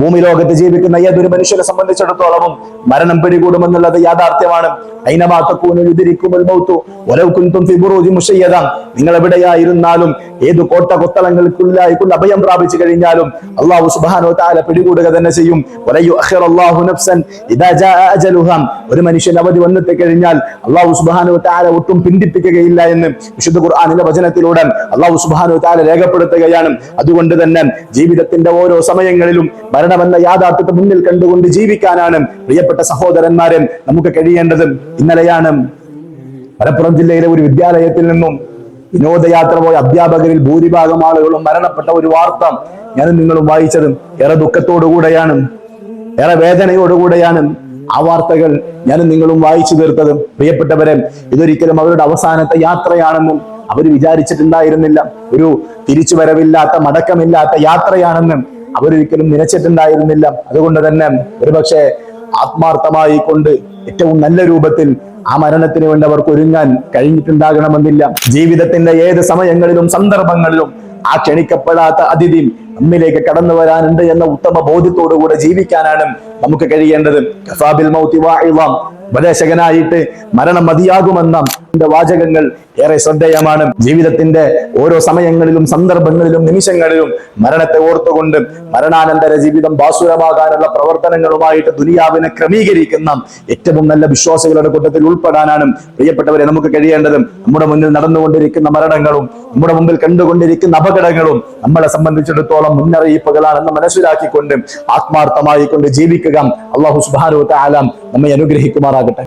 ഭൂമി ലോകത്ത് ജീവിക്കുന്ന ഏതൊരു മനുഷ്യനെ സംബന്ധിച്ചിടത്തോളവും മരണം പിടികൂടുമെന്നുള്ളത് യാഥാർത്ഥ്യമാണ്. നിങ്ങൾ എവിടെയായിരുന്നാലും ഏത് കോട്ട കൊത്തളങ്ങൾക്കുള്ളിലായിക്കൊണ്ട് അഭയം പ്രാപിച്ചു കഴിഞ്ഞാലും അള്ളാഹു സുബ്ഹാനഹു വ തആല പിടികൂടുക തന്നെ ചെയ്യും. ഒരു മനുഷ്യൻ അവധി വന്നെത്തി കഴിഞ്ഞാൽ അള്ളാഹു സുബ്ഹാനഹു വ തആല ഒട്ടും പിന്തിപ്പിക്കുകയില്ല എന്ന് വിശുദ്ധ ഖുർആനിലെ വചനത്തിലൂടെ അള്ളാഹു സുബ്ഹാനഹു വ തആല രേഖപ്പെടുത്തുകയാണ്. അതുകൊണ്ട് തന്നെ ജീവിതത്തിന്റെ ഓരോ സമയങ്ങളിലും മരണമെന്ന യാഥാർത്ഥ്യത്തെ മുന്നിൽ കണ്ടുകൊണ്ട് ജീവിക്കാനാണ് പ്രിയപ്പെട്ട സഹോദരന്മാരെ നമുക്ക് കഴിയേണ്ടത്. ഇന്നലെയാണ് മലപ്പുറം ജില്ലയിലെ ഒരു വിദ്യാലയത്തിൽ നിന്നും വിനോദയാത്ര പോയ അധ്യാപകരിൽ ഭൂരിഭാഗം ആളുകളും മരണപ്പെട്ട ഒരു വാർത്ത ഞാനും നിങ്ങളും വായിച്ചത്. ഏറെ ദുഃഖത്തോടുകൂടെയാണ്, ഏറെ വേദനയോടുകൂടെയാണ് ആ വാർത്തകൾ ഞാനും നിങ്ങളും വായിച്ചു തീർത്തത്. പ്രിയപ്പെട്ടവരെ, ഇതൊരിക്കലും അവരുടെ അവസാനത്തെ യാത്രയാണെന്നും അവർ വിചാരിച്ചിട്ടുണ്ടായിരുന്നില്ല. ഒരു തിരിച്ചുവരവില്ലാത്ത, മടക്കമില്ലാത്ത യാത്രയാണെന്നും അവരൊരിക്കലും നനച്ചിട്ടുണ്ടായിരുന്നില്ല. അതുകൊണ്ട് തന്നെ ഒരുപക്ഷെ ആത്മാർത്ഥമായി കൊണ്ട് ഏറ്റവും നല്ല രൂപത്തിൽ ആ മരണത്തിന് വേണ്ടി അവർക്ക് ഒരുങ്ങാൻ കഴിഞ്ഞിട്ടുണ്ടാകണമെന്നില്ല. ജീവിതത്തിന്റെ ഏത് സമയങ്ങളിലും സന്ദർഭങ്ങളിലും ആ ക്ഷണിക്കപ്പെടാത്ത അതിഥി നമ്മിലേക്ക് കടന്നു വരാനുണ്ട് എന്ന ഉത്തമ ബോധ്യത്തോടുകൂടെ ജീവിക്കാനാണ് നമുക്ക് കഴിയേണ്ടത്. ഉപദേശകനായിട്ട് മരണം മതിയാകുമെന്ന വാചകങ്ങൾ ഏറെ ശ്രദ്ധേയമാണ്. ജീവിതത്തിന്റെ ഓരോ സമയങ്ങളിലും സന്ദർഭങ്ങളിലും നിമിഷങ്ങളിലും മരണത്തെ ഓർത്തുകൊണ്ട് മരണാനന്തര ജീവിതം ഭാസുരമാകാനുള്ള പ്രവർത്തനങ്ങളുമായിട്ട് ദുനിയാവിനെ ക്രമീകരിക്കുന്ന ഏറ്റവും നല്ല വിശ്വാസികളുടെ കൂട്ടത്തിൽ ഉൾപ്പെടാനാണ് പ്രിയപ്പെട്ടവരെ നമുക്ക് കഴിയേണ്ടത്. നമ്മുടെ മുന്നിൽ നടന്നുകൊണ്ടിരിക്കുന്ന മരണങ്ങളും നമ്മുടെ മുമ്പിൽ കണ്ടുകൊണ്ടിരിക്കുന്ന അപകടങ്ങളും നമ്മളെ സംബന്ധിച്ചിടത്തോളം മുന്നറിയിപ്പുകളാണെന്ന് മനസ്സിലാക്കിക്കൊണ്ട് ആത്മാർത്ഥമായി കൊണ്ട് ജീവിക്കുക. അല്ലാഹു സുബ്ഹാനഹു വ തആല നമ്മെ അനുഗ്രഹിക്കുമാറാകട്ടെ.